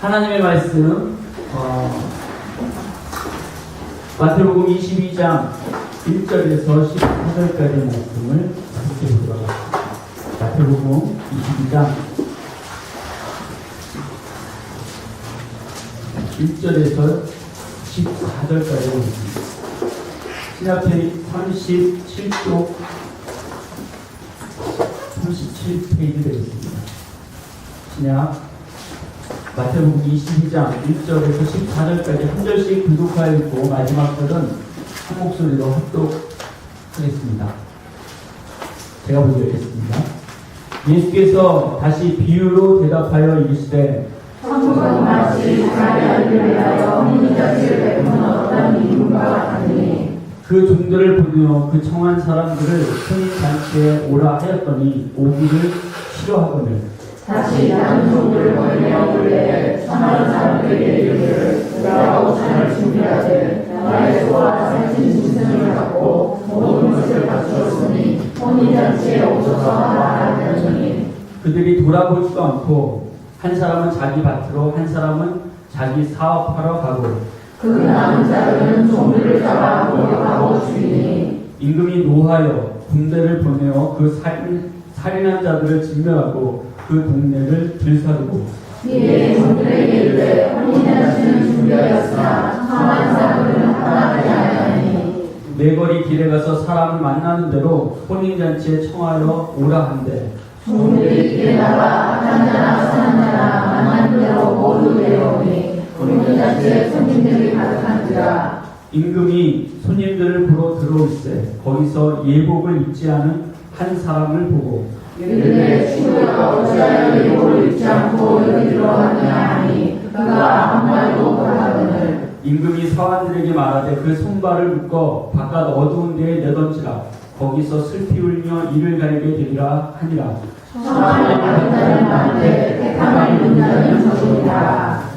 하나님의 말씀 마태복음 22장 1절에서 14절까지의 말씀을 함께 보도록 하겠습니다. 마태복음 22장 1절에서 14절까지의 말씀. 신약페이지 37쪽 37페이지 되겠습니다. 신약 마태복음 22장 1절에서 14절까지 한 절씩 교독하여 읽고 마지막 절은 한 목소리로 합독하겠습니다. 제가 먼저 읽겠습니다. 예수께서 다시 비유로 대답하여 이르시되 천국은 마치 자기를 위하여 혼인잔치를 베푼 어떤 인물과 같으니 그 종들을 보내어 그 청한 사람들을 혼인잔치에 오라 하였더니 오기를 싫어하거늘 다시 다른 종들을 보내어 그에 청한 사람들에게 이르기를 오라고 잔을 준비하되 나의 소와 살찐 짐승을 갖고 모든 것을 갖추었으니 혼인잔치에 오소서 하라 하였더니 그들이 돌아보지도 않고 한 사람은 자기 밭으로 한 사람은 자기 사업하러 가고 그 남은 자들은 종들을 잡아 모욕하고 죽이니 임금이 노하여 군대를 보내어 그 살인한 자들을 진멸하고 그 동네를 들사르고 이에 종들에게 이르되 혼인잔치는 준비하였으나 청한 사람들은 허락하지 아니하니 내거리 길에 가서 사람을 만나는 대로 혼인잔치에 청하여 오라 한대 종들이 길에 나가 악한 자나 선한 자나 만나는 대로 모두 데려오니 혼인잔치에 손님들이 가득한지라. 임금이 손님들을 보러 들어올세 거기서 예복을 입지 않은 한 사람을 보고 이르되 친구가 어찌하여 예복을 입지 않고 여기 들어왔느냐 하니 그가 아무 말도 못하거늘 임금이 사환들에게 말하되 그 손발을 묶어 바깥 어두운 데에 내던지라 거기서 슬피 울며 이를 갈게 되리라 하니라. 청하는 받은 자는 많은데 택함을 입은 자는 적으니라.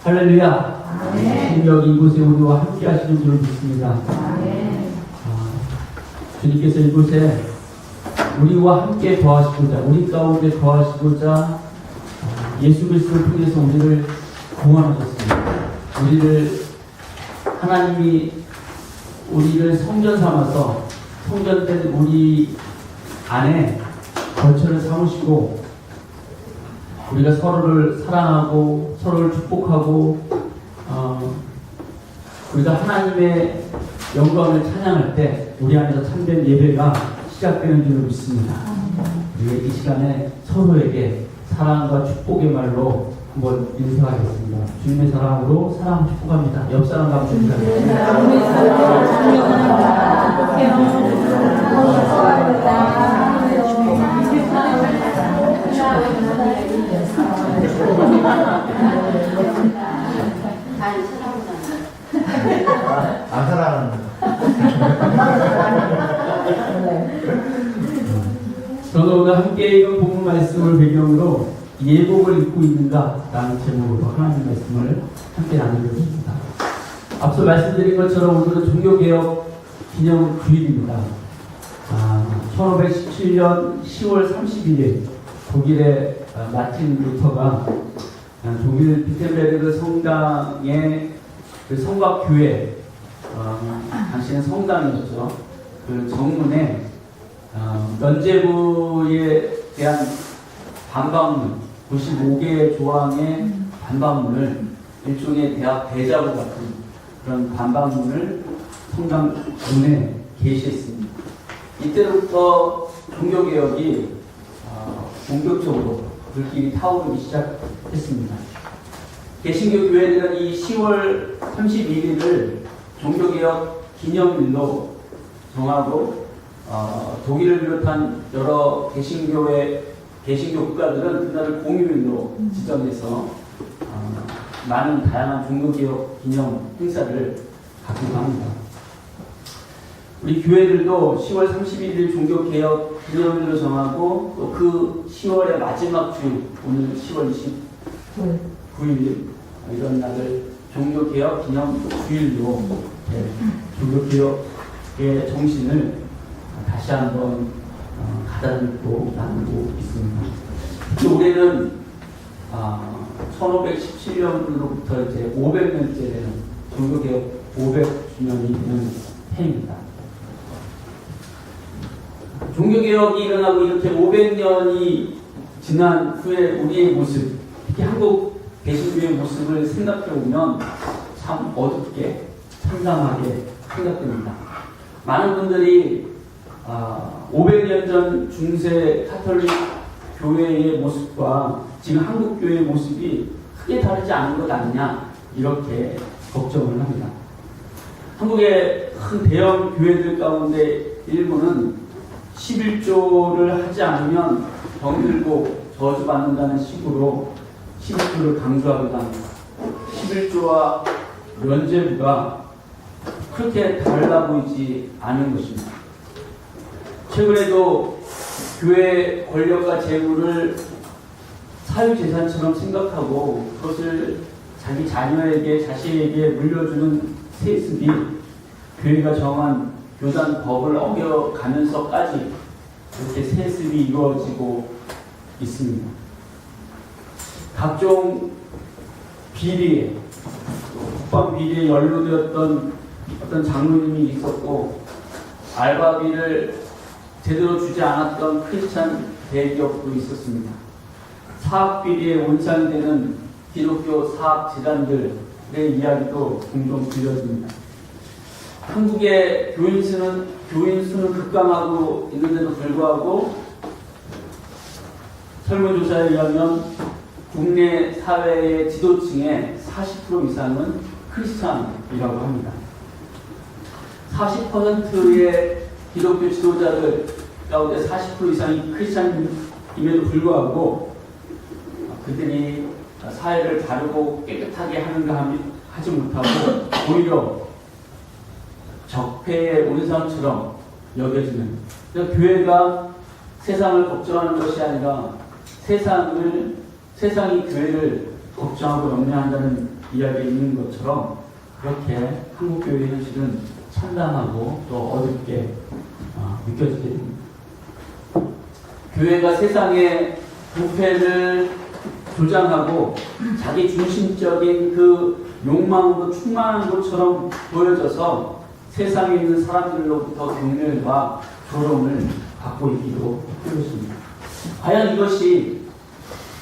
할렐루야. 여기 이곳에 우리와 함께 하시는 줄 믿습니다. 주님께서 이곳에 우리와 함께 거하시고자 우리 가운데 거하시고자 예수 그리스도를 통해서 우리를 구원하셨습니다. 하나님이 우리를 성전 삼아서 성전된 우리 안에 거처를 삼으시고 우리가 서로를 사랑하고 서로를 축복하고 우리가 하나님의 영광을 찬양할 때 우리 안에서 참된 예배가 시작되는 줄 믿습니다. 우리가 이 시간에 서로에게 사랑과 축복의 말로 한번 인사하겠습니다. 주님의 사랑으로 사랑 축복합니다. 옆 사람과 함께 안 사랑하는 저는 오늘 함께 읽은 본문 말씀을 배경으로 예복을 입고 있는가? 라는 제목으로 하나님 말씀을 함께 나누겠습니다. 앞서 말씀드린 것처럼 오늘은 종교개혁 기념 주일입니다. 1517년 10월 31일 독일의 마틴 루터가 독일 비텐베르그 성당의 그 성곽교회 당시에는 성당이었죠. 그 정문에 면죄부에 대한 반박문 95개의 조항의 반박문을 일종의 대학 대자보 같은 그런 반박문을 성당 문에 게시했습니다. 이때부터 종교개혁이 본격적으로 불길이 타오르기 시작했습니다. 개신교 교회들은 이 10월 31일을 종교개혁 기념일로 정하고 독일을 비롯한 여러 개신교 국가들은 그날을 공휴일로 지정해서 많은 다양한 종교개혁 기념 행사를 갖기도 합니다. 우리 교회들도 10월 31일 종교개혁 기념일로 정하고 또 그 10월의 마지막 주 오늘 10월 29일 이런 날을 종교개혁 기념 주일로 종교개혁의 정신을 다시 한번 가다듬고 나누고 있습니다. 올해는 1517년으로부터 이제 500년째 되는 종교개혁 500주년이 되는 해입니다. 종교개혁이 일어나고 이렇게 500년이 지난 후에 우리의 모습, 특히 한국 개신교의 모습을 생각해보면 참 어둡게, 참담하게 생각됩니다. 많은 분들이 500년 전 중세 카톨릭 교회의 모습과 지금 한국 교회의 모습이 크게 다르지 않은 것 아니냐 이렇게 걱정을 합니다. 한국의 큰 대형 교회들 가운데 일부는 11조를 하지 않으면 병들고 저주받는다는 식으로 11조를 강조하기도 합니다. 11조와 면죄부가 그렇게 달라 보이지 않은 것입니다. 최근에도 교회 권력과 재물을 사유재산처럼 생각하고 그것을 자기 자녀에게, 자식에게 물려주는 세습이 교회가 정한 교단 법을 어겨가면서까지 이렇게 세습이 이루어지고 있습니다. 각종 비리에, 국방 비리에 연루되었던 어떤 장로님이 있었고, 알바비를 제대로 주지 않았던 크리스찬 대기업도 있었습니다. 사학 비리에 온상되는 기독교 사학 재단들의 이야기도 종종 들려집니다. 한국의 교인 수는 급감하고 있는데도 불구하고 설문조사에 의하면 국내 사회의 지도층의 40% 이상은 크리스찬이라고 합니다. 40%의 기독교 지도자들 가운데 40% 이상이 크리스찬임에도 불구하고 그들이 사회를 바르고 깨끗하게 하는가 하지 못하고 오히려 적폐의 온상처럼 여겨지는, 그러니까 교회가 세상을 걱정하는 것이 아니라 세상이 교회를 걱정하고 염려한다는 이야기가 있는 것처럼 그렇게 한국교회의 현실은 참담하고 또 어둡게 느껴지게 됩니다. 교회가 세상의 부패를 조장하고 자기 중심적인 그 욕망으로 충만한 것처럼 보여져서 세상에 있는 사람들로부터 경멸과 조롱을 받고 있기도 할 것입니다. 과연 이것이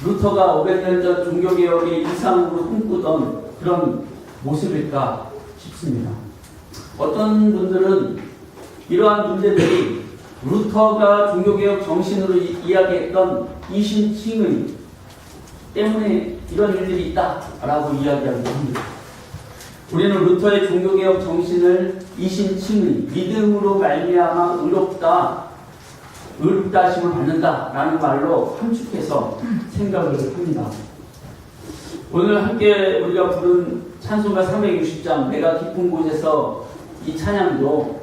루터가 500년 전 종교개혁의 이상으로 꿈꾸던 그런 모습일까 싶습니다. 어떤 분들은 이러한 문제들이 루터가 종교개혁 정신으로 이야기했던 이신칭의 때문에 이런 일들이 있다라고 이야기하기도 합니다. 우리는 루터의 종교개혁 정신을 이신칭의 믿음으로 말미암아 의롭다 하심을 받는다라는 말로 함축해서 생각을 합니다. 오늘 함께 우리가 부른 찬송가 360장 내가 깊은 곳에서 이 찬양도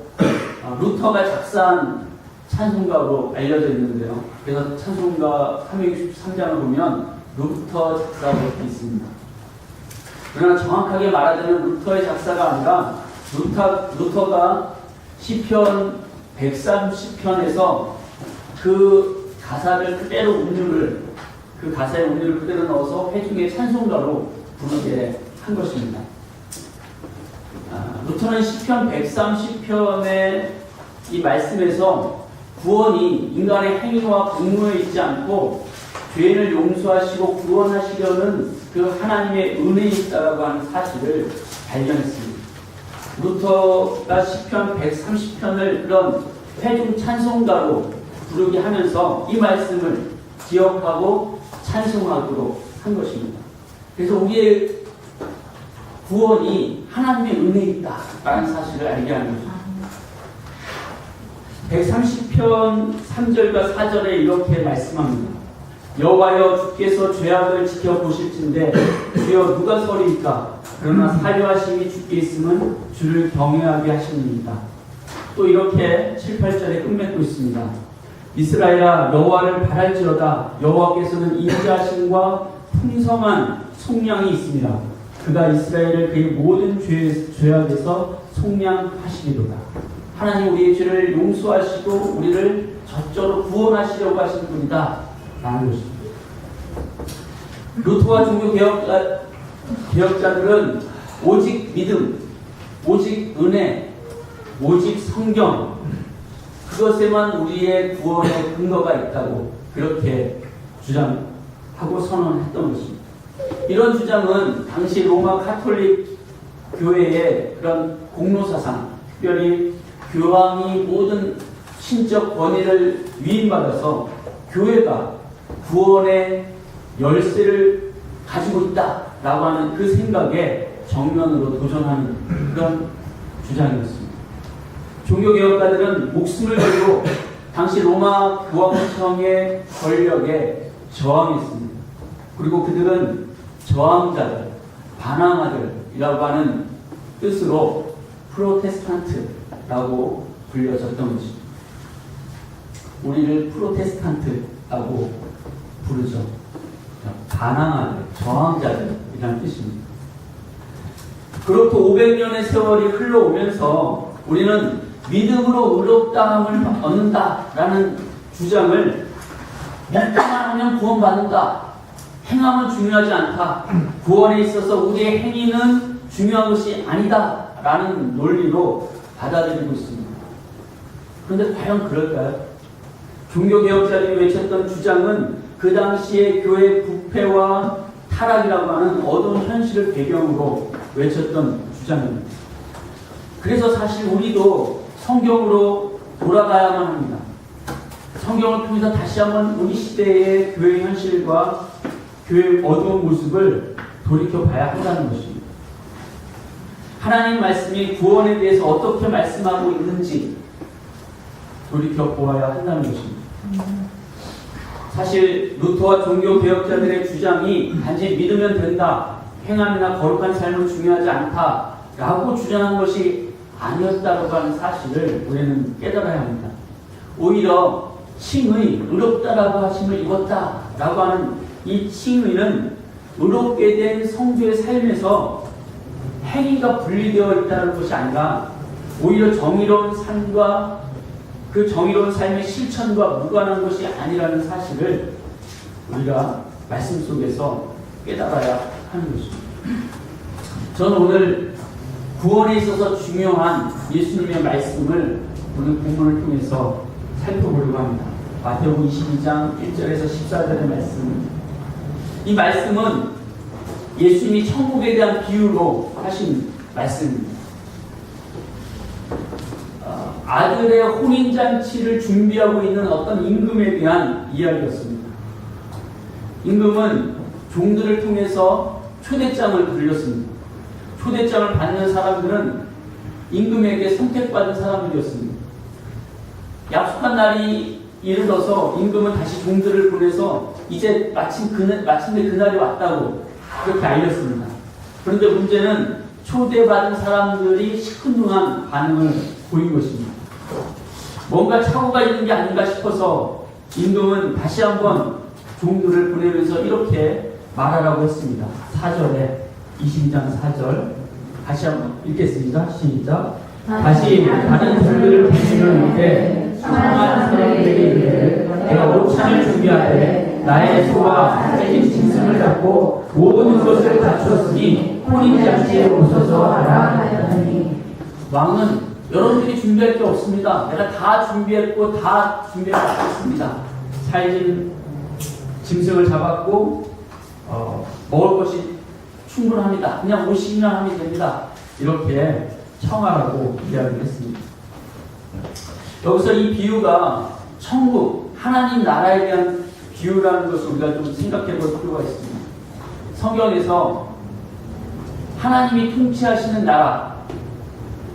루터가 작사한 찬송가로 알려져 있는데요. 그래서 찬송가 363장을 보면 루터 작사가 이렇게 있습니다. 그러나 정확하게 말하자면 루터의 작사가 아니라 루터가 시편 130편에서 그 가사를 그대로 그 가사의 운율을 그대로 넣어서 회중의 찬송가로 부르게 한 것입니다. 루터는 시편 130편의 이 말씀에서 구원이 인간의 행위와 분노에 있지 않고 죄인을 용서하시고 구원하시려는 그 하나님의 은혜에 있다라고 하는 사실을 발견했습니다. 루터가 시편 130편을 그런 회중 찬송가로 부르게 하면서 이 말씀을 기억하고 찬송하도록 한 것입니다. 그래서 우리의 구원이 하나님의 은혜에 있다라는 사실을 알게 하는 것입니다. 130편 3절과 4절에 이렇게 말씀합니다. 여호와여 주께서 죄악을 지켜보실진대 주여 누가 서리이까 그러나 사료하심이 주께 있음은 주를 경외하게 하십니다. 또 이렇게 7, 8절에 끝맺고 있습니다. 이스라엘아 여호와를 바랄지어다 여호와께서는 인자하심과 풍성한 속량이 있습니다. 그가 이스라엘을 그의 모든 죄악에서 속량하시리로다. 하나님 우리의 죄를 용서하시고 우리를 저절로 구원하시려고 하신 분이다 라는 것입니다. 루터와 종교 개혁자들은 오직 믿음, 오직 은혜, 오직 성경, 그것에만 우리의 구원의 근거가 있다고 그렇게 주장하고 선언했던 것입니다. 이런 주장은 당시 로마 가톨릭 교회의 그런 공로사상, 특별히 교황이 모든 신적 권위를 위임받아서 교회가 구원의 열쇠를 가지고 있다라고 하는 그 생각에 정면으로 도전하는 그런 주장이었습니다. 종교개혁가들은 목숨을 걸고 당시 로마 교황청의 권력에 저항했습니다. 그리고 그들은 저항자들, 반항아들이라고 하는 뜻으로 프로테스탄트라고 불려졌던 것입니다. 우리를 프로테스탄트라고 부르죠. 반항아들, 저항자들이라는 뜻입니다. 그렇게 500년의 세월이 흘러오면서 우리는 믿음으로 의롭다함을 얻는다라는 주장을 믿기만 하면 구원받는다. 행함은 중요하지 않다. 구원에 있어서 우리의 행위는 중요한 것이 아니다. 라는 논리로 받아들이고 있습니다. 그런데 과연 그럴까요? 종교개혁자들이 외쳤던 주장은 그 당시의 교회 부패와 타락이라고 하는 어두운 현실을 배경으로 외쳤던 주장입니다. 그래서 사실 우리도 성경으로 돌아가야만 합니다. 성경을 통해서 다시 한번 우리 시대의 교회 현실과 교회의 어두운 모습을 돌이켜봐야 한다는 것입니다. 하나님 말씀이 구원에 대해서 어떻게 말씀하고 있는지 돌이켜보아야 한다는 것입니다. 사실 루터와 종교개혁자들의 주장이 단지 믿으면 된다, 행함이나 거룩한 삶은 중요하지 않다라고 주장한 것이 아니었다고 하는 사실을 우리는 깨달아야 합니다. 오히려 칭의, 의롭다라고 하심을 입었다라고 하는 이 칭의는 의롭게 된 성도의 삶에서 행위가 분리되어 있다는 것이 아니라 오히려 정의로운 삶과 그 정의로운 삶의 실천과 무관한 것이 아니라는 사실을 우리가 말씀 속에서 깨달아야 하는 것입니다. 저는 오늘 구원에 있어서 중요한 예수님의 말씀을 오늘 본문을 통해서 살펴보려고 합니다. 마태복음 22장 1절에서 14절의 말씀. 이 말씀은 예수님이 천국에 대한 비유로 하신 말씀입니다. 아들의 혼인잔치를 준비하고 있는 어떤 임금에 대한 이야기였습니다. 임금은 종들을 통해서 초대장을 돌렸습니다. 초대장을 받는 사람들은 임금에게 선택받은 사람들이었습니다. 약속한 날이 이르러서 임금은 다시 종들을 보내서 이제 마침내 그날이 왔다고 그렇게 알렸습니다. 그런데 문제는 초대받은 사람들이 시큰둥한 반응을 보인 것입니다. 뭔가 착오가 있는 게 아닌가 싶어서 임금은 다시 한번 종들을 보내면서 이렇게 말하라고 했습니다. 4절에 22장 4절 다시 한번 읽겠습니다. 시작. 다시 다른 종들을 보내는 때 수상한 사람들에게 이르되 내가 오찬을 준비하되 나의 소와 살찐 짐승을 잡고 모든 것을 갖추었으니 혼인잔치에 오소서 하라 하였더니 왕은 여러분들이 준비할 게 없습니다. 내가 다 준비했고 다 준비했습니다. 살찐 짐승을 잡았고 먹을 것이 충분합니다. 그냥 오시기만 하면 됩니다. 이렇게 청하라고 이야기를 했습니다. 여기서 이 비유가 천국, 하나님 나라에 대한 비유라는 것을 우리가 좀 생각해 볼 필요가 있습니다. 성경에서 하나님이 통치하시는 나라,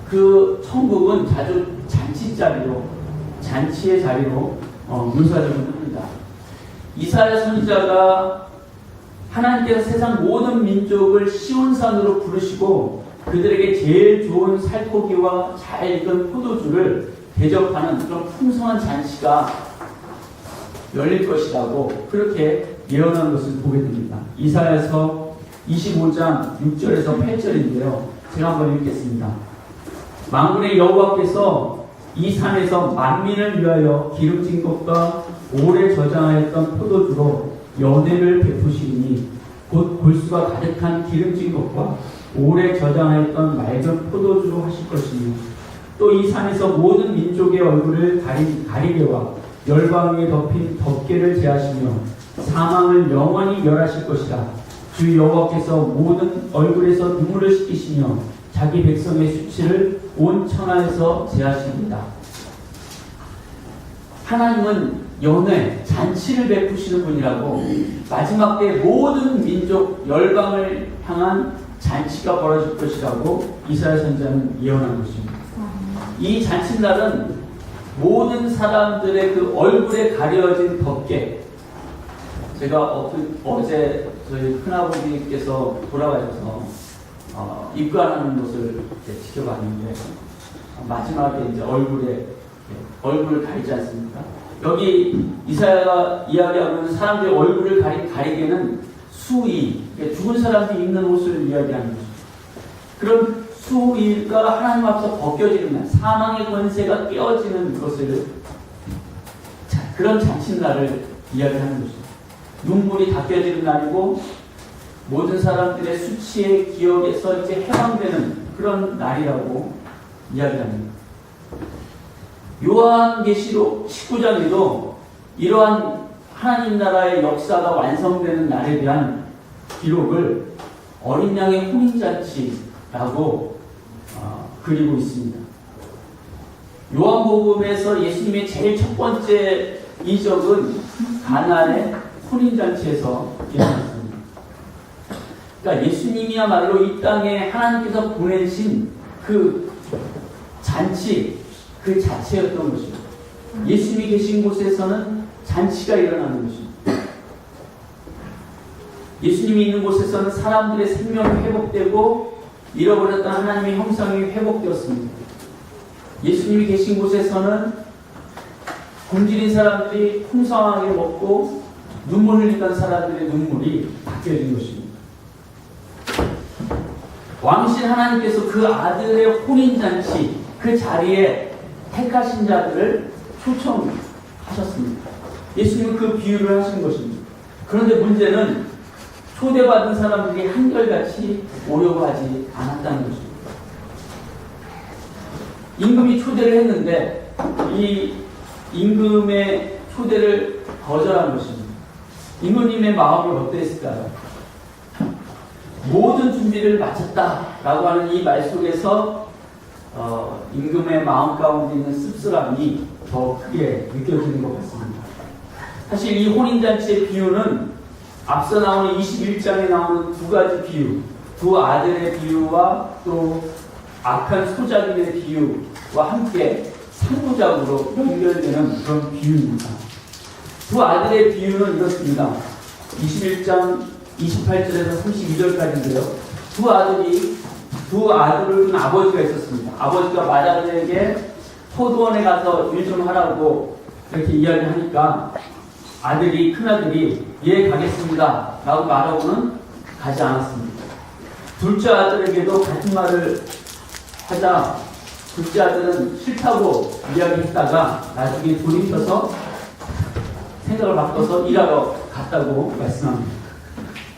그 천국은 자주 잔치의 자리로 묘사되고 합니다. 이사야 선지자가 하나님께서 세상 모든 민족을 시온산으로 부르시고 그들에게 제일 좋은 살코기와 잘 익은 포도주를 대접하는 그런 풍성한 잔치가 열릴 것이라고 그렇게 예언한 것을 보게 됩니다. 이사야서 25장 6절에서 8절인데요. 제가 한번 읽겠습니다. 만군의 여호와께서 이 산에서 만민을 위하여 기름진 것과 오래 저장하였던 포도주로 연회를 베푸시니 곧 골수가 가득한 기름진 것과 오래 저장하였던 맑은 포도주로 하실 것이며 또 이 산에서 모든 민족의 얼굴을 가리개와 열방 위에 덮인 덮개를 제하시며 사망을 영원히 멸하실 것이라. 주 여호와께서 모든 얼굴에서 눈물을 씻기시며 자기 백성의 수치를 온 천하에서 제하십니다. 하나님은 연회, 잔치를 베푸시는 분이라고 마지막 때 모든 민족 열방을 향한 잔치가 벌어질 것이라고 이사야 선지자는 예언한 것입니다. 이 잔칫날은 모든 사람들의 그 얼굴에 가려진 덮개, 제가 어제 저희 큰아버지께서 돌아가셔서 입관하는 것을 지켜봤는데 마지막에 이제 얼굴을 가리지 않습니까? 여기 이사야가 이야기하고 있는 사람들의 얼굴을 가린 가리개는 수의, 죽은 사람들이 입는 옷을 이야기하는 것입니다. 그런 수의가 하나님 앞에서 벗겨지는 날, 사망의 권세가 깨어지는 것을, 그런 잔칫날을 이야기하는 것입니다. 눈물이 닦여지는 날이고 모든 사람들의 수치의 기억에서 이제 해방되는 그런 날이라고 이야기합니다. 요한계시록 19장에도 이러한 하나님 나라의 역사가 완성되는 날에 대한 기록을 어린 양의 혼인잔치라고 그리고 있습니다. 요한복음에서 예수님의 제일 첫 번째 이적은 가나의 혼인잔치에서 일어났습니다. 그러니까 예수님이야말로 이 땅에 하나님께서 보내신 그 잔치, 그 자체였던 것입니다. 예수님이 계신 곳에서는 잔치가 일어나는 것입니다. 예수님이 있는 곳에서는 사람들의 생명이 회복되고 잃어버렸던 하나님의 형상이 회복되었습니다. 예수님이 계신 곳에서는 굶주린 사람들이 풍성하게 먹고 눈물 흘리던 사람들의 눈물이 닦여진 것입니다. 왕신 하나님께서 그 아들의 혼인잔치, 그 자리에 택하신 자들을 초청하셨습니다. 예수님은 그 비유를 하신 것입니다. 그런데 문제는 초대받은 사람들이 한결같이 오려고 하지 않았다는 것입니다. 임금이 초대를 했는데 이 임금의 초대를 거절한 것입니다. 임금님의 마음이 어땠을까요? 모든 준비를 마쳤다라고 하는 이 말 속에서 임금의 마음 가운데 있는 씁쓸함이 더 크게 느껴지는 것 같습니다. 사실 이 혼인잔치의 비유는 앞서 나오는 21장에 나오는 두 가지 비유, 두 아들의 비유와 또 악한 소작인의 비유와 함께 상부작으로 연결되는 그런 비유입니다. 두 아들의 비유는 이렇습니다. 21장 28절에서 32절까지인데요. 두 아들을 둔 아버지가 있었습니다. 아버지가 맏아들에게 포도원에 가서 일 좀 하라고 이렇게 이야기하니까 큰아들이 예 가겠습니다 라고 말하고는 가지 않았습니다. 둘째 아들에게도 같은 말을 하자 둘째 아들은 싫다고 이야기했다가 나중에 돌이켜서 생각을 바꿔서 일하러 갔다고 말씀합니다.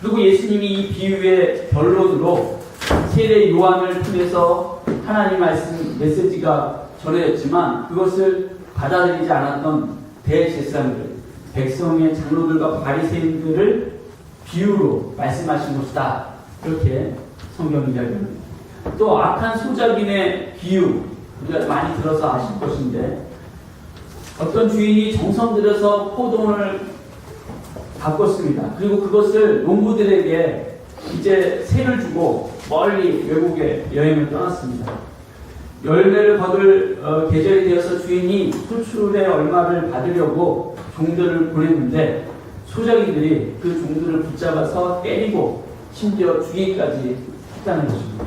그리고 예수님이 이 비유의 결론으로 세례 요한을 통해서 하나님 말씀 메시지가 전해졌지만 그것을 받아들이지 않았던 대제사장들, 백성의 장로들과 바리새인들을 비유로 말씀하신 것이다. 이렇게 성경이 이야기합니다. 또 악한 소작인의 비유, 우리가 많이 들어서 아실 것인데 어떤 주인이 정성 들여서 포도원을 바꿨습니다. 그리고 그것을 농부들에게 이제 세를 주고 멀리 외국에 여행을 떠났습니다. 열매를 거둘 계절이 되어서 주인이 수출의 얼마를 받으려고 종들을 보냈는데 소작이들이 그 종들을 붙잡아서 때리고 심지어 죽이기까지 했다는 것입니다.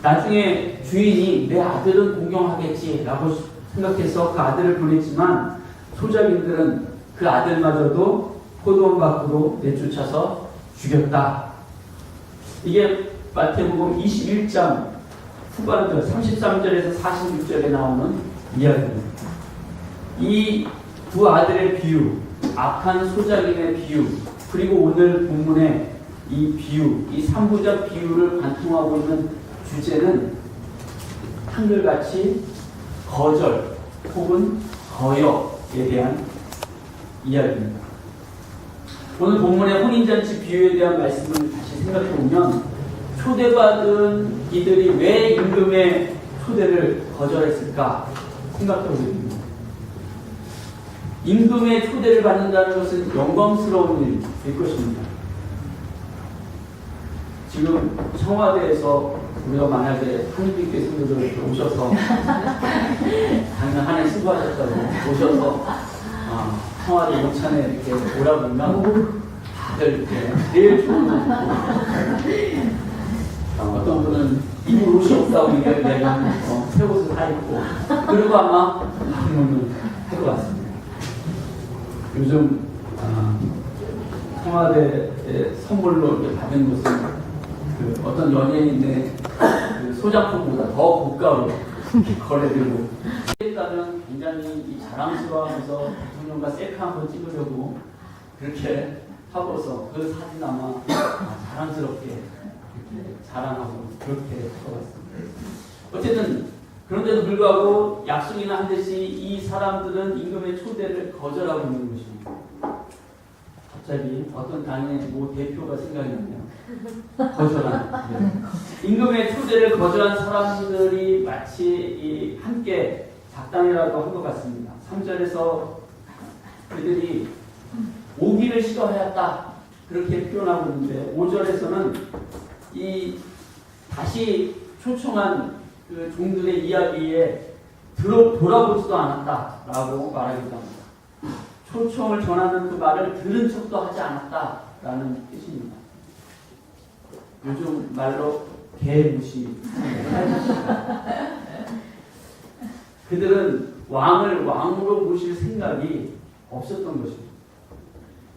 나중에 주인이 내 아들은 공경하겠지라고 생각해서 그 아들을 보냈지만 소작인들은 그 아들마저도 포도원 밖으로 내쫓아서 죽였다. 이게 마태복음 21장 후반절 33절에서 46절에 나오는 이야기입니다. 이 두 아들의 비유, 악한 소작인의 비유, 그리고 오늘 본문의 이 비유, 이 3부작 비유를 관통하고 있는 주제는 한글같이 거절 혹은 거역에 대한 이야기입니다. 오늘 본문의 혼인잔치 비유에 대한 말씀을 다시 생각해보면 초대받은 이들이 왜 임금의 초대를 거절했을까 생각해보게 됩니다. 임금의 초대를 받는다는 것은 영광스러운 일일 것입니다. 지금 청와대에서 우리가 만약에 한인교회 성도들 오셔서 작년 한 해 수고하셨다고 오셔서 청와대 용찬에 이렇게 오라고 하면 다들 이렇게 제일 좋은 어떤 분은 입을 옷이 없다고 이야기하면 새 옷을 다 입고 그리고 아마 방문을 할 것 같습니다. 요즘 청와대에 선물로 이렇게 받은 것은 그 어떤 연예인의 그 소장품보다 더 고가로 거래되고 일단은 굉장히 이 자랑스러워하면서 대통령과 셀카 한번 찍으려고 그렇게 하고서 그 사진 아마 자랑스럽게 이렇게 자랑하고 그렇게 할 것 같습니다. 어쨌든 그런데도 불구하고 약속이나 한 듯이 이 사람들은 임금의 초대를 거절하고 있는 것입니다. 갑자기 어떤 당의 모 대표가 생각이 나네요. 거절한. 임금의 초대를 거절한 사람들이 마치 함께 작당이라고 한 것 같습니다. 3절에서 그들이 오기를 싫어하였다. 그렇게 표현하고 있는데 5절에서는 이 다시 초청한 그 종들의 이야기에 돌아보지도 않았다라고 말하기도 합니다. 초청을 전하는 그 말을 들은 척도 하지 않았다라는 뜻입니다. 요즘 말로 개무시. 그들은 왕을 왕으로 모실 생각이 없었던 것입니다.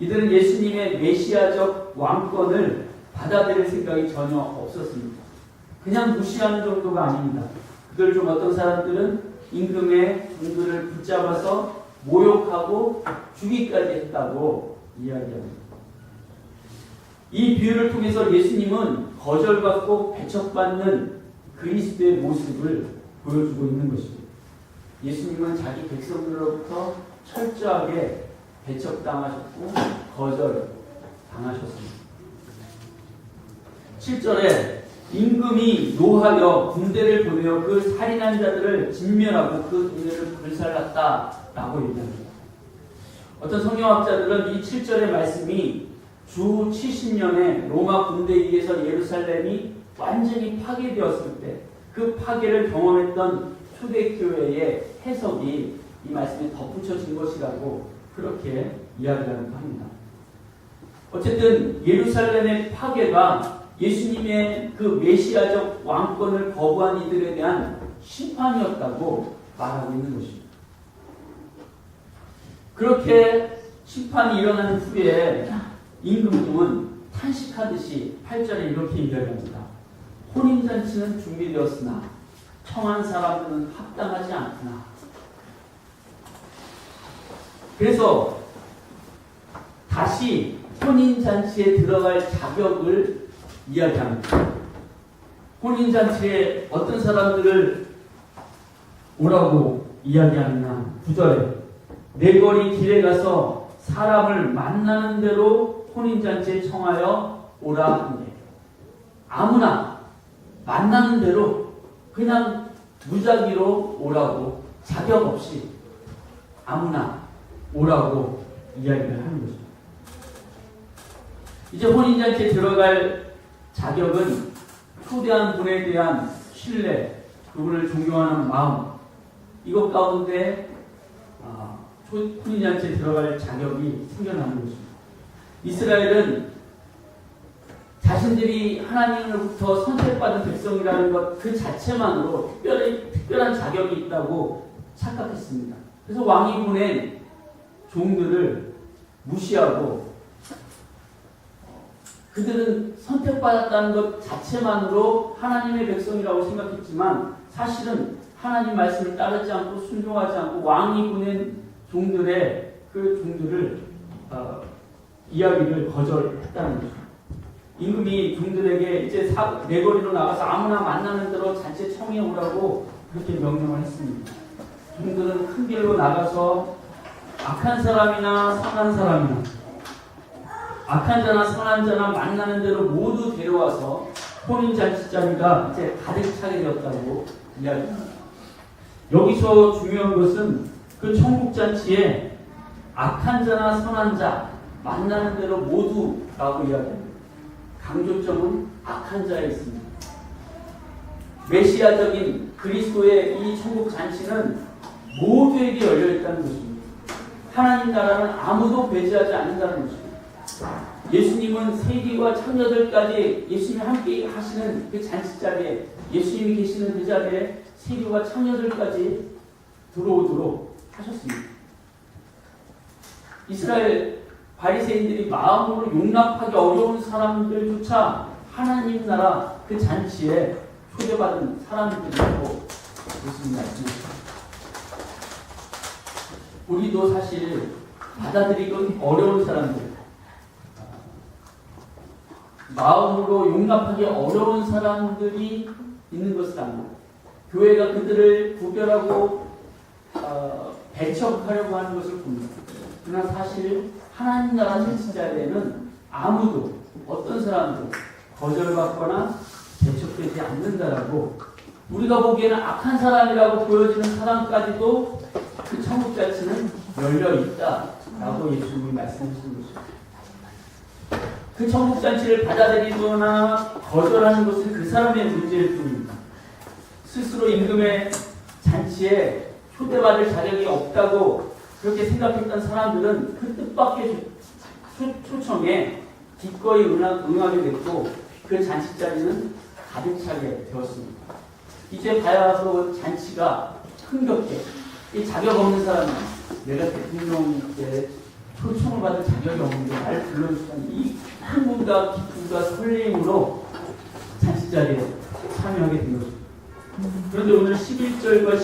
이들은 예수님의 메시아적 왕권을 받아들일 생각이 전혀 없었습니다. 그냥 무시하는 정도가 아닙니다. 그들 중 어떤 사람들은 임금의 종들을 붙잡아서 모욕하고 죽이까지 했다고 이야기합니다. 이 비유를 통해서 예수님은 거절받고 배척받는 그리스도의 모습을 보여주고 있는 것입니다. 예수님은 자기 백성들로부터 철저하게 배척당하셨고 거절당하셨습니다. 7절에 임금이 노하여 군대를 보내어 그 살인한 자들을 진멸하고 그 군대를 불살랐다라고 얘기합니다. 어떤 성경학자들은 이 7절의 말씀이 주 70년에 로마 군대에 의해서 예루살렘이 완전히 파괴되었을 때 그 파괴를 경험했던 초대교회의 해석이 이 말씀에 덧붙여진 것이라고 그렇게 이야기하기도 합니다. 어쨌든 예루살렘의 파괴가 예수님의 그 메시아적 왕권을 거부한 이들에 대한 심판이었다고 말하고 있는 것입니다. 그렇게 심판이 일어난 후에 임금님은 탄식하듯이 8절에 이렇게 이야기합니다. 혼인잔치는 준비되었으나 청한 사람들은 합당하지 않구나. 그래서 다시 혼인잔치에 들어갈 자격을 이야기합니다. 혼인잔치에 어떤 사람들을 오라고 이야기하느냐. 9절에 내 거리 길에 가서 사람을 만나는 대로 혼인잔치에 청하여 오라 하네. 아무나 만나는 대로 그냥 무작위로 오라고 자격 없이 아무나 오라고 이야기를 하는 거죠. 이제 혼인잔치에 들어갈 자격은 초대한 분에 대한 신뢰, 그분을 존경하는 마음, 이것 가운데 혼인잔치에 들어갈 자격이 생겨나는 것입니다. 이스라엘은 자신들이 하나님으로부터 선택받은 백성이라는 것 그 자체만으로 특별한 자격이 있다고 착각했습니다. 그래서 왕이 보낸 종들을 무시하고 그들은 선택받았다는 것 자체만으로 하나님의 백성이라고 생각했지만 사실은 하나님 말씀을 따르지 않고 순종하지 않고 왕이 보낸 종들의 그 종들을 이야기를 거절했다는 것입니다. 임금이 종들에게 이제 내거리로 나가서 아무나 만나는 대로 잔치에 청해 오라고 그렇게 명령을 했습니다. 종들은 큰 길로 나가서 악한 사람이나 선한 사람이나 악한 자나 선한 자나 만나는 대로 모두 데려와서 혼인잔치 자리가 이제 가득 차게 되었다고 이야기합니다. 여기서 중요한 것은 그 천국잔치에 악한 자나 선한 자 만나는 대로 모두라고 이야기합니다. 강조점은 악한 자에 있습니다. 메시아적인 그리스도의 이 천국잔치는 모두에게 열려있다는 것입니다. 하나님 나라는 아무도 배제하지 않는다는 것입니다. 예수님은 세기와 창녀들까지 예수님이 함께 하시는 그 잔치자리에, 예수님이 계시는 그 자리에 세기와 창녀들까지 들어오도록 하셨습니다. 이스라엘 바리새인들이 마음으로 용납하기 어려운 사람들조차 하나님 나라 그 잔치에 초대받은 사람들이라고 예수님이 말씀하셨습니다. 우리도 사실 받아들이기 어려운 사람들, 마음으로 용납하기 어려운 사람들이 있는 것을 압니다. 교회가 그들을 구별하고 배척하려고 하는 것을 봅니다. 그러나 사실 하나님 나라 잔치자리에는 아무도 어떤 사람도 거절받거나 배척되지 않는다라고, 우리가 보기에는 악한 사람이라고 보여지는 사람까지도 그 천국잔치는 열려있다라고 예수님이 말씀하시는 것입니다. 그 천국잔치를 받아들이거나 거절하는 것은 그 사람의 문제일 뿐입니다. 스스로 임금의 잔치에 초대받을 자격이 없다고 그렇게 생각했던 사람들은 그 뜻밖의 초청에 기꺼이 응하게 됐고 그 잔치 자리는 가득 차게 되었습니다. 이제 봐야서 잔치가 흥겹게, 이 자격 없는 사람은 내가 대통령께 초청을 받을 자격이 없는데 나를 불러주시다니 이 흥분과 기쁨과 설렘으로 잔치 자리에 참여하게 된 것입니다. 그런데 오늘 11절과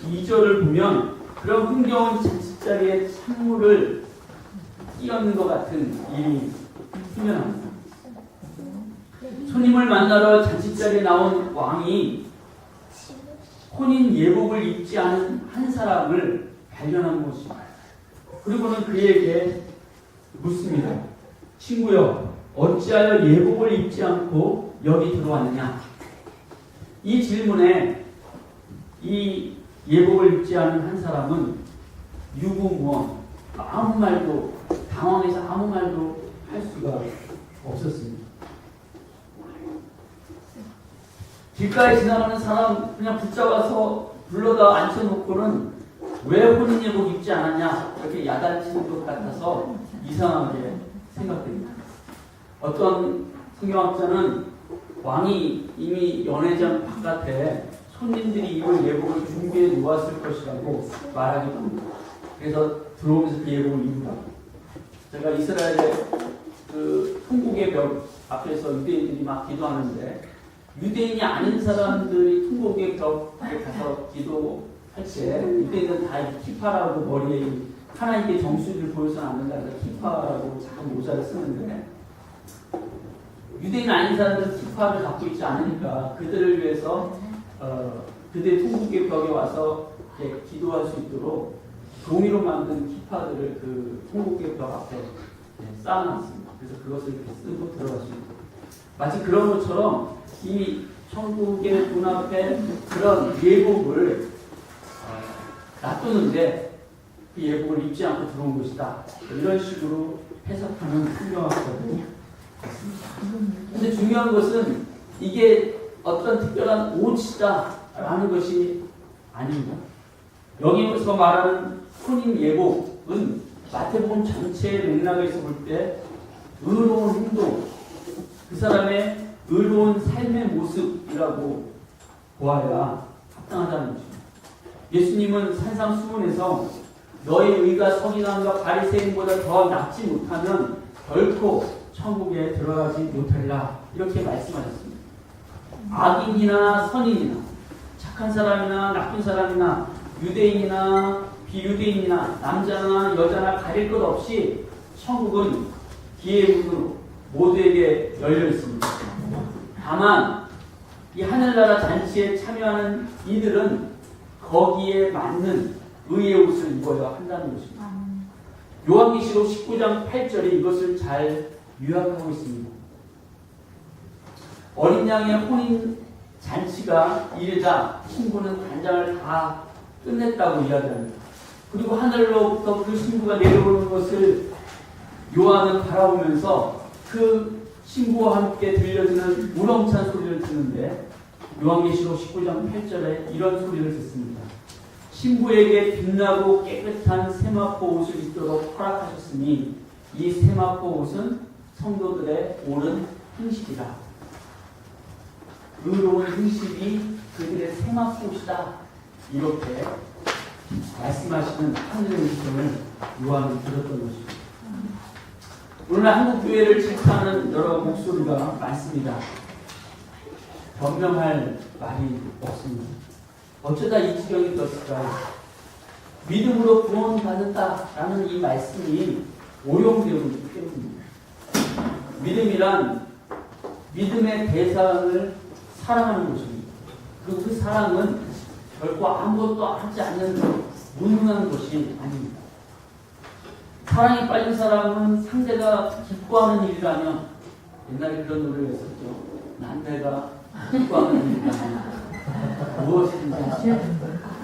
12절을 보면 그런 흥겨운 잔치자리에 찬물을 끼얹는 것 같은 일이 희명합니다. 손님을 만나러 잔치자리에 나온 왕이 혼인 예복을 입지 않은 한 사람을 발견한 것입니다. 그리고는 그에게 묻습니다. 친구여, 어찌하여 예복을 입지 않고 여기 들어왔느냐? 이 질문에 이 예복을 입지 않은 한 사람은 유구무원, 아무 말도, 당황해서 아무 말도 할 수가 없었습니다. 길가에 지나가는 사람 그냥 붙잡아서 불러다 앉혀놓고는 왜 혼인 예복 입지 않았냐 이렇게 야단치는 것 같아서 이상하게 생각됩니다. 어떤 성경학자는 왕이 이미 연회장 바깥에 손님들이 입을 예복을 준비해 놓았을 것이라고 말하기도 합니다. 그래서 들어오면서 그 예복을 입는다고. 제가 이스라엘의 그 통곡의 벽 앞에서 유대인들이 막 기도하는데 유대인이 아닌 사람들이 통곡의 벽에 가서 기도할 때 유대인은 다 키파라고 머리에 하나님께 정수리를 보여서는 안 된다. 키파라고 작은 모자를 쓰는데 유대인 아닌 사람들은 키파를 갖고 있지 않으니까 그들을 위해서 그들의 통곡의 벽에 와서 기도할 수 있도록 종이로 만든 키파들을 그 통곡의 벽 앞에 쌓아놨습니다. 그래서 그것을 이렇게 쓰고 들어갈 수 있고 마치 그런 것처럼 이 천국의 문 앞에 그런 예복을 놔두는데 그 예복을 입지 않고 들어온 것이다. 이런 식으로 해석하는 성경학자들이 있습니다. 그런데 중요한 것은 이게 어떤 특별한 옷이다라는 것이 아닙니다. 여기서 말하는 혼인 예복은 마태복음 전체의 맥락에서 볼 때 의로운 행동, 그 사람의 의로운 삶의 모습이라고 보아야 합당하다는 것입니다. 예수님은 산상수훈에서 너의 의가 서기관과 바리새인보다 더 낫지 못하면 결코 천국에 들어가지 못하리라 이렇게 말씀하셨습니다. 악인이나 선인이나 착한 사람이나 나쁜 사람이나 유대인이나 비유대인이나 남자나 여자나 가릴 것 없이 천국은 기의 문으로 모두에게 열려 있습니다. 다만 이 하늘나라 잔치에 참여하는 이들은 거기에 맞는 의의 옷을 입어야 한다는 것입니다. 요한계시록 19장 8절에 이것을 잘 요약하고 있습니다. 어린 양의 혼인 잔치가 이르자 신부는 단장을 다 끝냈다고 이야기합니다. 그리고 하늘로부터 그 신부가 내려오는 것을 요한은 바라보면서 그 신부와 함께 들려지는 우렁찬 소리를 듣는데 요한계시록 19장 8절에 이런 소리를 듣습니다. 신부에게 빛나고 깨끗한 세마포 옷을 입도록 허락하셨으니 이 세마포 옷은 성도들의 옳은 행실이라. 의로운 행실이 그들의 세마포옷이다. 이렇게 말씀하시는 하늘의 음성을 요한은 들었던 것입니다. 오늘날 한국교회를 질타하는 여러 목소리가 많습니다. 변명할 말이 없습니다. 어쩌다 이 지경이 되었을까요? 믿음으로 구원받았다라는 이 말씀이 오용되고 있기 때문입니다. 믿음이란 믿음의 대상을 사랑하는 것입니다. 그리고 그 사랑은 결코 아무것도 하지 않는 무능한 것이 아닙니다. 사랑에 빠진 사람은 상대가 기뻐하는 일이라면, 옛날에 그런 노래를 했었죠. 난 내가 기뻐하는 일이라면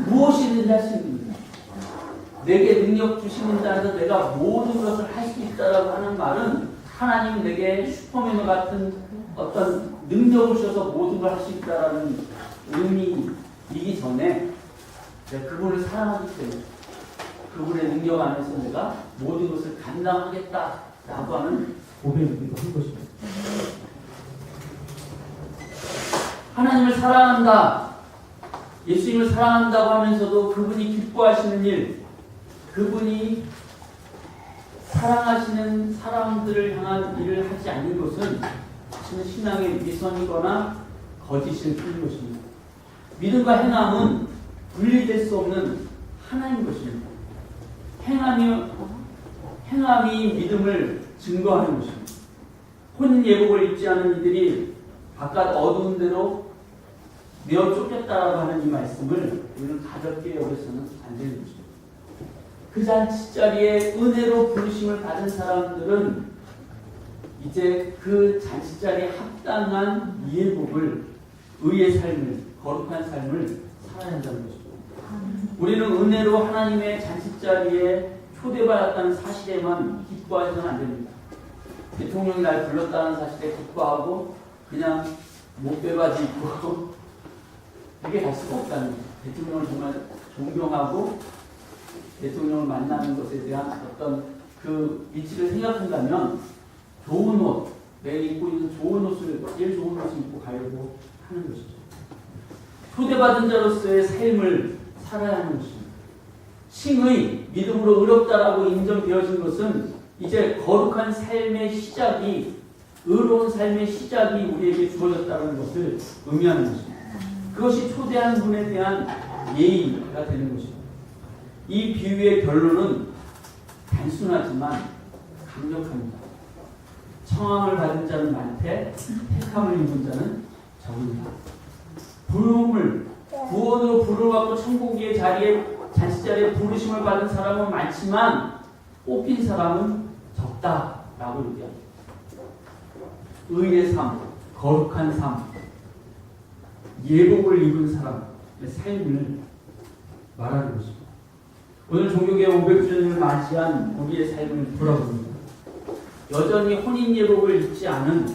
무엇이든지 할 수 있습니다. 내게 능력 주시는 자에서 내가 모든 것을 할 수 있다라고 하는 말은 하나님 내게 슈퍼맨 같은 어떤 능력을 주셔서 모든 걸 할 수 있다라는 의미이기 전에 내가 그분을 사랑하기 때문에 그분의 능력 안에서 내가 모든 것을 감당하겠다라고 하는 고백이기도 한 것입니다. 하나님을 사랑한다, 예수님을 사랑한다고 하면서도 그분이 기뻐하시는 일, 그분이 사랑하시는 사람들을 향한 일을 하지 않는 것은 신앙의 위선이거나 거짓일 뿐인 것입니다. 믿음과 행함은 분리될 수 없는 하나인 것입니다. 행함이 믿음을 증거하는 것입니다. 혼인 예복을 입지 않은 이들이 바깥 어두운 데로 내어 쫓겼다라고 하는 이 말씀을 우리는 가볍게 여기서는 안 되는 것입니다. 그 잔치자리에 은혜로 부르심을 받은 사람들은 이제 그 잔치자리에 합당한 예복을, 의의 삶을, 거룩한 삶을 살아야 한다는 것입니다. 우리는 은혜로 하나님의 잔치자리에 초대받았다는 사실에만 기뻐하셔서는 안 됩니다. 대통령이 날 불렀다는 사실에 기뻐하고 그냥 목배바지 입고 이게 갈 수가 없다는 거예요. 대통령을 정말 존경하고 대통령을 만나는 것에 대한 어떤 그 위치를 생각한다면 좋은 옷, 매일 입고 있는 좋은 옷을, 제일 좋은 옷을 입고 가려고 하는 것이죠. 초대받은 자로서의 삶을 살아야 하는 것입니다. 칭의, 믿음으로 의롭다라고 인정되어진 것은 이제 거룩한 삶의 시작이, 의로운 삶의 시작이 우리에게 주어졌다는 것을 의미하는 것입니다. 그것이 초대한 분에 대한 예의가 되는 것입니다. 이 비유의 결론은 단순하지만 강력합니다. 청함을 받은 자는 많되 택함을 입은 자는 적은다. 구원으로 부름을 받고 천국의 자리에, 잔치자리에 부르심을 받은 사람은 많지만 뽑힌 사람은 적다라고 얘기합니다. 의의 삶, 거룩한 삶, 예복을 입은 사람의 삶을 말하는 것입니다. 오늘 종교계 500주년을 맞이한 우리의 삶을 돌아봅니다. 여전히 혼인 예복을 입지 않은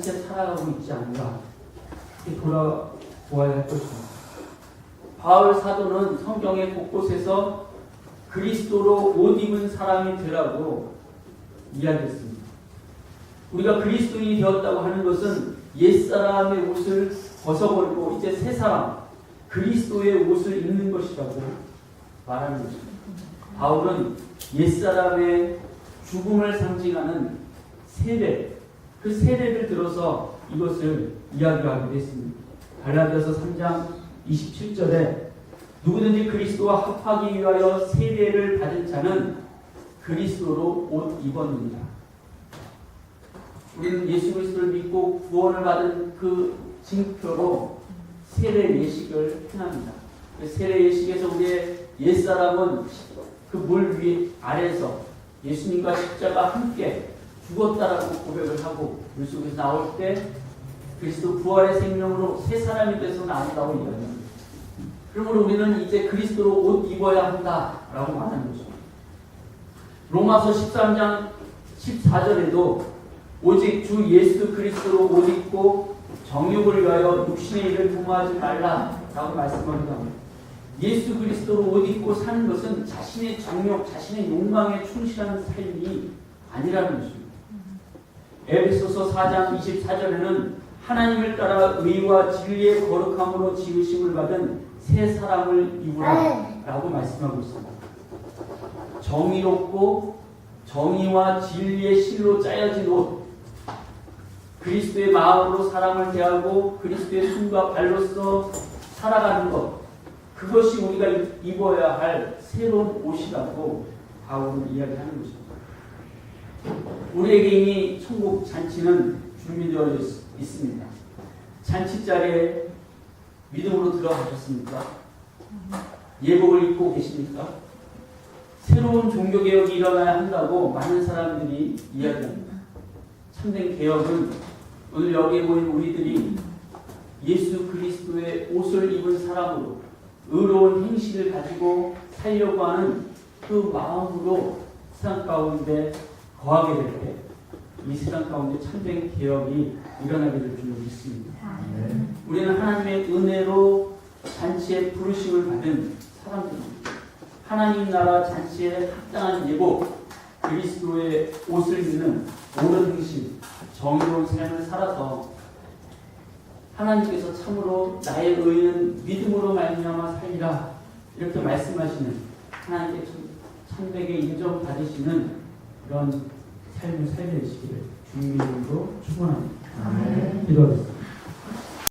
채 살아가고 있지 않은가, 이렇게 돌아보아야 할 것입니다. 바울 사도는 성경의 곳곳에서 그리스도로 옷 입은 사람이 되라고 이야기했습니다. 우리가 그리스도인이 되었다고 하는 것은 옛사람의 옷을 벗어버리고 이제 새 사람, 그리스도의 옷을 입는 것이라고 말하는 것입니다. 바울은 옛사람의 죽음을 상징하는 세례, 그 세례를 들어서 이것을 이야기하기도 했습니다. 갈라디아서 3장 27절에 누구든지 그리스도와 합하기 위하여 세례를 받은 자는 그리스도로 옷 입었느니라. 우리는 예수 그리스도를 믿고 구원을 받은 그 징표로 세례 예식을 행합니다. 그 세례 예식에서 우리의 옛사람은 그 물 위 아래에서 예수님과 십자가 함께 죽었다라고 고백을 하고 물 속에서 나올 때 그리스도 부활의 생명으로 새 사람이 돼서 나온다고 이야기합니다. 그러므로 우리는 이제 그리스도로 옷 입어야 한다라고 말하는 것입니다. 로마서 13장 14절에도 오직 주 예수 그리스도로 옷 입고 정욕을 위하여 육신의 일을 도모하지 말라라고 말씀하기도 합니다. 예수 그리스도로 옷 입고 사는 것은 자신의 정욕, 자신의 욕망에 충실한 삶이 아니라는 것입니다. 에베소서 4장 24절에는 하나님을 따라 의와 진리의 거룩함으로 지으심을 받은 새 사람을 입으라 라고 말씀하고 있습니다. 정의롭고 정의와 진리의 실로 짜여진 옷, 그리스도의 마음으로 사람을 대하고 그리스도의 손과 발로서 살아가는 것, 그것이 우리가 입어야 할 새로운 옷이라고 바울은 이야기하는 것입니다. 우리에게 이미 천국 잔치는 준비되어 있습니다. 잔치 자리에 믿음으로 들어가셨습니까? 예복을 입고 계십니까? 새로운 종교개혁이 일어나야 한다고 많은 사람들이 이야기합니다. 참된 개혁은 오늘 여기에 모인 우리들이 예수 그리스도의 옷을 입은 사람으로 의로운 행실을 가지고 살려고 하는 그 마음으로 세상 가운데 거하게 될 때 이 세상 가운데 참된 개혁이 일어나게 될 줄 믿습니다. 우리는 하나님의 은혜로 잔치에 부르심을 받은 사람들입니다. 하나님 나라 잔치에 합당한 예복, 그리스도의 옷을 입는 옳은 행실, 정의로운 삶을 살아서 하나님께서 참으로 나의 의는 믿음으로 말미암아 살리라 이렇게 말씀하시는 하나님께 참되게 인정받으시는 그런 삶을 살려주시기를 주님의 이름으로 축원합니다. 기도하겠습니다.